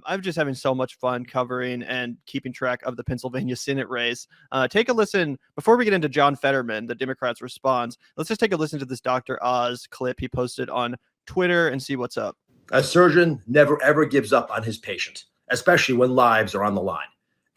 I'm just having so much fun covering and keeping track of the Pennsylvania Senate race. Take a listen before we get into John Fetterman, the Democrats' response. Let's just take a listen to this Dr. Oz clip he posted on Twitter and see what's up. A surgeon never ever gives up on his patient, especially when lives are on the line.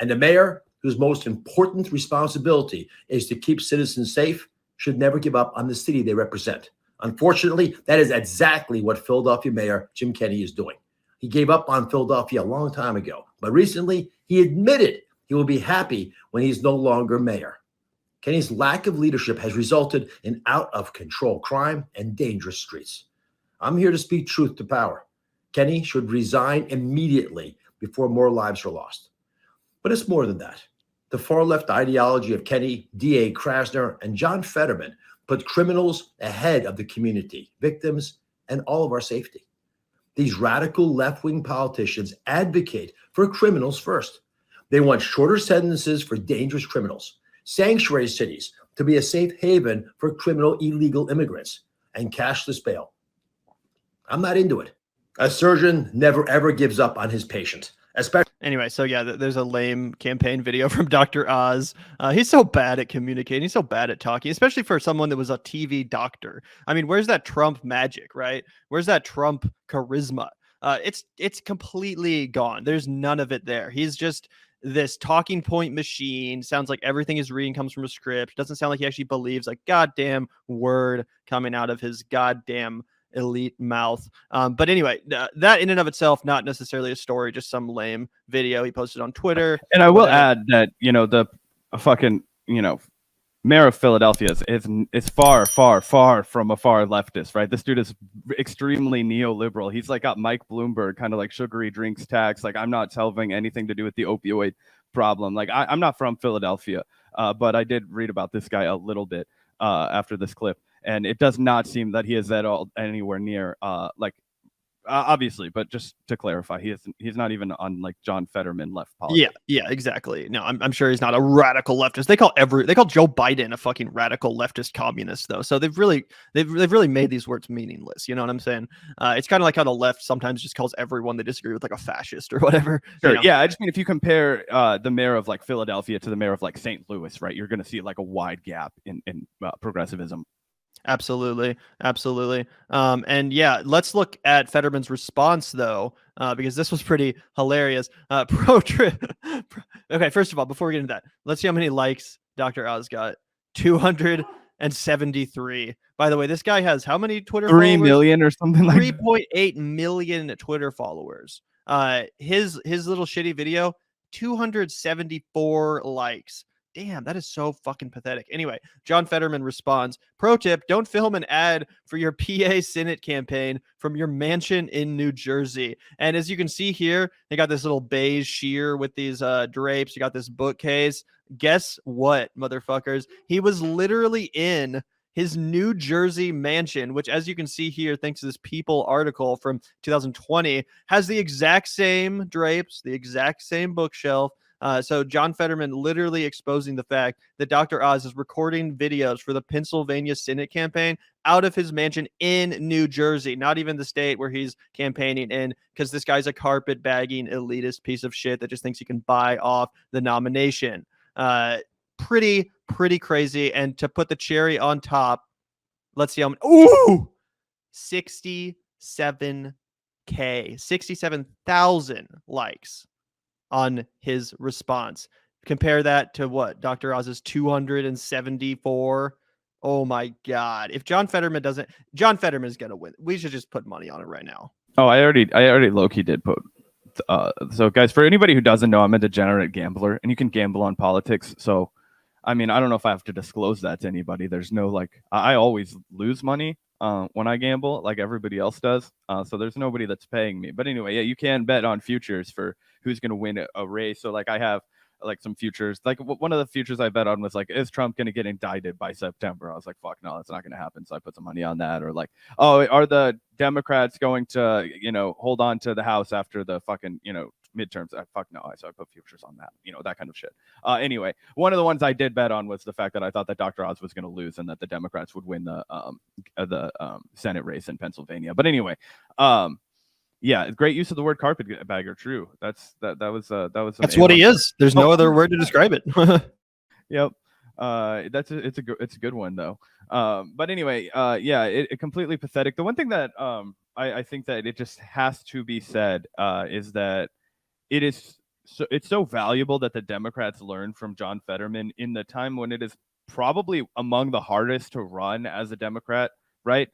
And the mayor, whose most important responsibility is to keep citizens safe, should never give up on the city they represent. Unfortunately, that is exactly what Philadelphia Mayor Jim Kenney is doing. He gave up on Philadelphia a long time ago, but recently he admitted he will be happy when he's no longer mayor. Kenney's lack of leadership has resulted in out-of-control crime and dangerous streets. I'm here to speak truth to power. Kenney should resign immediately before more lives are lost. But it's more than that. The far-left ideology of Kenney, D.A. Krasner, and John Fetterman put criminals ahead of the community, victims, and all of our safety. These radical left-wing politicians advocate for criminals first. They want shorter sentences for dangerous criminals, sanctuary cities to be a safe haven for criminal illegal immigrants, and cashless bail. I'm not into it. A surgeon never ever gives up on his patient. Anyway, so yeah, there's a lame campaign video from Dr. Oz. He's so bad at communicating. He's so bad at talking, especially for someone that was a TV doctor. I mean, where's that Trump magic, right? Where's that Trump charisma? It's completely gone. There's none of it there. He's just this talking point machine. Sounds like everything he's reading comes from a script. Doesn't sound like he actually believes a goddamn word coming out of his goddamn elite mouth. But anyway, that in and of itself, not necessarily a story, just some lame video he posted on Twitter. And I will add that, the fucking, mayor of Philadelphia is far, far, far from a far leftist, right? This dude is extremely neoliberal. He's like got Mike Bloomberg kind of like sugary drinks tax. Like, I'm not having anything to do with the opioid problem. Like, I'm not from Philadelphia, but I did read about this guy a little bit after this clip. And it does not seem that he is at all anywhere near obviously, but just to clarify, he's not even on like John Fetterman left politics. Yeah, exactly. No, I'm sure he's not a radical leftist. They call Joe Biden a fucking radical leftist communist though. So they've really made these words meaningless. You know what I'm saying? It's kind of like how the left sometimes just calls everyone they disagree with like a fascist or whatever. Sure. Yeah, I just mean if you compare the mayor of like Philadelphia to the mayor of like St. Louis, right, you're going to see like a wide gap in progressivism. Absolutely. And yeah, let's look at Fetterman's response though, because this was pretty hilarious. Pro trip. Okay, first of all, before we get into that, let's see how many likes Dr. Oz got. 273. By the way, this guy has how many Twitter 3 followers? million or something like 3.8 million Twitter followers. His little shitty video, 274 likes. Damn, that is so fucking pathetic. Anyway, John Fetterman responds, pro tip, don't film an ad for your PA Senate campaign from your mansion in New Jersey. And as you can see here, they got this little beige sheer with these drapes. You got this bookcase. Guess what, motherfuckers? He was literally in his New Jersey mansion, which, as you can see here, thanks to this People article from 2020, has the exact same drapes, the exact same bookshelf. So John Fetterman literally exposing the fact that Dr. Oz is recording videos for the Pennsylvania Senate campaign out of his mansion in New Jersey, not even the state where he's campaigning in, because this guy's a carpetbagging elitist piece of shit that just thinks he can buy off the nomination. Pretty crazy. And to put the cherry on top, let's see how many. Ooh, 67,000 likes on his response. Compare that to what? Dr. Oz's 274. Oh my God. If John Fetterman is going to win. We should just put money on it right now. Oh, I already low-key did put. So guys, for anybody who doesn't know, I'm a degenerate gambler and you can gamble on politics. So, I mean, I don't know if I have to disclose that to anybody. There's no I always lose money when I gamble like everybody else does. So there's nobody that's paying me. But anyway, yeah, you can bet on futures for who's going to win a race. So I have some futures. One of the futures I bet on was is Trump going to get indicted by September? I was like, fuck no, that's not going to happen. So I put some money on that. Or are the Democrats going to, hold on to the House after the fucking, midterms? Fuck no. So I put futures on that, that kind of shit. Anyway, one of the ones I did bet on was the fact that I thought that Dr. Oz was going to lose and that the Democrats would win the Senate race in Pennsylvania. But anyway, Yeah, great use of the word carpetbagger. True. That was That's what he is. There's no other word to describe it. Yep. It's a good one though. But anyway, yeah, it completely pathetic. The one thing that I think that it just has to be said is that it's so valuable that the Democrats learned from John Fetterman in the time when it is probably among the hardest to run as a Democrat, right?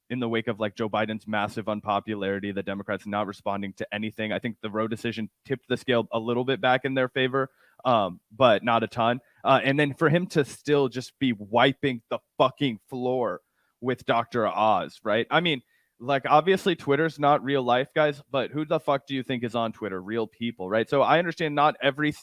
In the wake of like Joe Biden's massive unpopularity, the Democrats not responding to anything. I think the Roe decision tipped the scale a little bit back in their favor, but not a ton. And then for him to still just be wiping the fucking floor with Dr. Oz, right? I mean, like obviously Twitter's not real life, guys, but who the fuck do you think is on Twitter? Real people, right? So I understand not every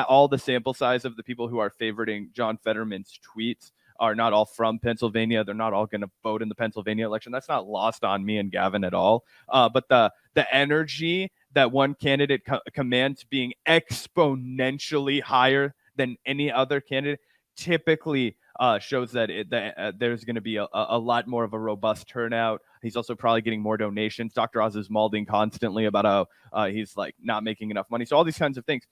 all the sample size of the people who are favoriting John Fetterman's tweets are not all from Pennsylvania. They're not all going to vote in the Pennsylvania election. That's not lost on me and Gavin at all. But the energy that one candidate commands being exponentially higher than any other candidate typically shows that there's going to be a lot more of a robust turnout. He's also probably getting more donations. Dr. Oz is malding constantly about how he's like not making enough money. So all these kinds of things.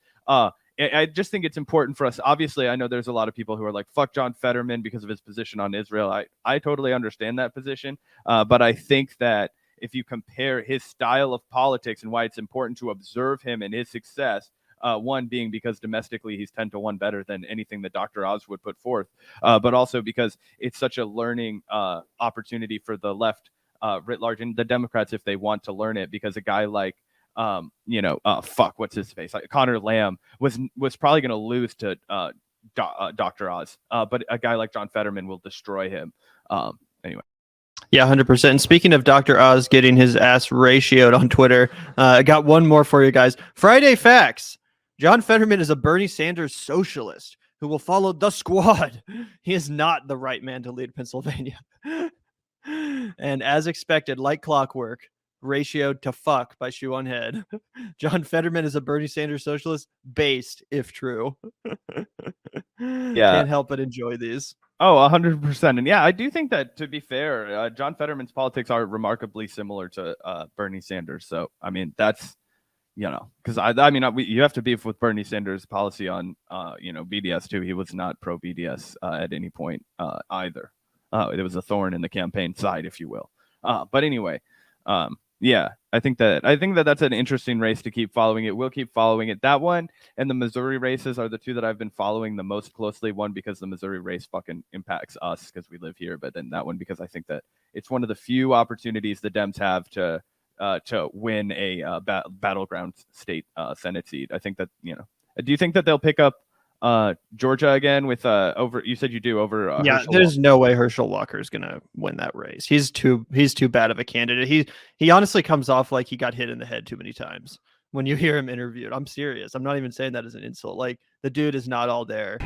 I just think it's important for us. Obviously, I know there's a lot of people who are like, fuck John Fetterman because of his position on Israel. I totally understand that position. But I think that if you compare his style of politics and why it's important to observe him and his success, one being because domestically he's 10-1 better than anything that Dr. Oz would put forth, but also because it's such a learning opportunity for the left writ large and the Democrats if they want to learn it, because a guy like what's his face? Like Connor Lamb was probably going to lose to Dr. Oz, but a guy like John Fetterman will destroy him. Anyway. Yeah, 100%. And speaking of Dr. Oz getting his ass ratioed on Twitter, I got one more for you guys. Friday facts. John Fetterman is a Bernie Sanders socialist who will follow the squad. He is not the right man to lead Pennsylvania. And as expected, like clockwork, ratioed to fuck by Shoe on Head. John Fetterman is a Bernie Sanders socialist, based if true. Yeah. Can't help but enjoy these. Oh, 100%. And yeah, I do think that, to be fair, John Fetterman's politics are remarkably similar to Bernie Sanders. So, I mean, that's, because you have to beef with Bernie Sanders' policy on, BDS too. He was not pro BDS at any point either. It was a thorn in the campaign side, if you will. But anyway, yeah, I think that that's an interesting race to keep following it. We'll keep following it. That one and the Missouri races are the two that I've been following the most closely. One, because the Missouri race fucking impacts us because we live here. But then that one, because I think that it's one of the few opportunities the Dems have to win a battleground state Senate seat. I think that, do you think that they'll pick up Georgia again with over? You said you do over. Yeah, Herschel there's Walker. no way Herschel Walker is gonna win that race. He's too bad of a candidate. He honestly comes off like he got hit in the head too many times when you hear him interviewed. I'm serious. I'm not even saying that as an insult. Like, the dude is not all there.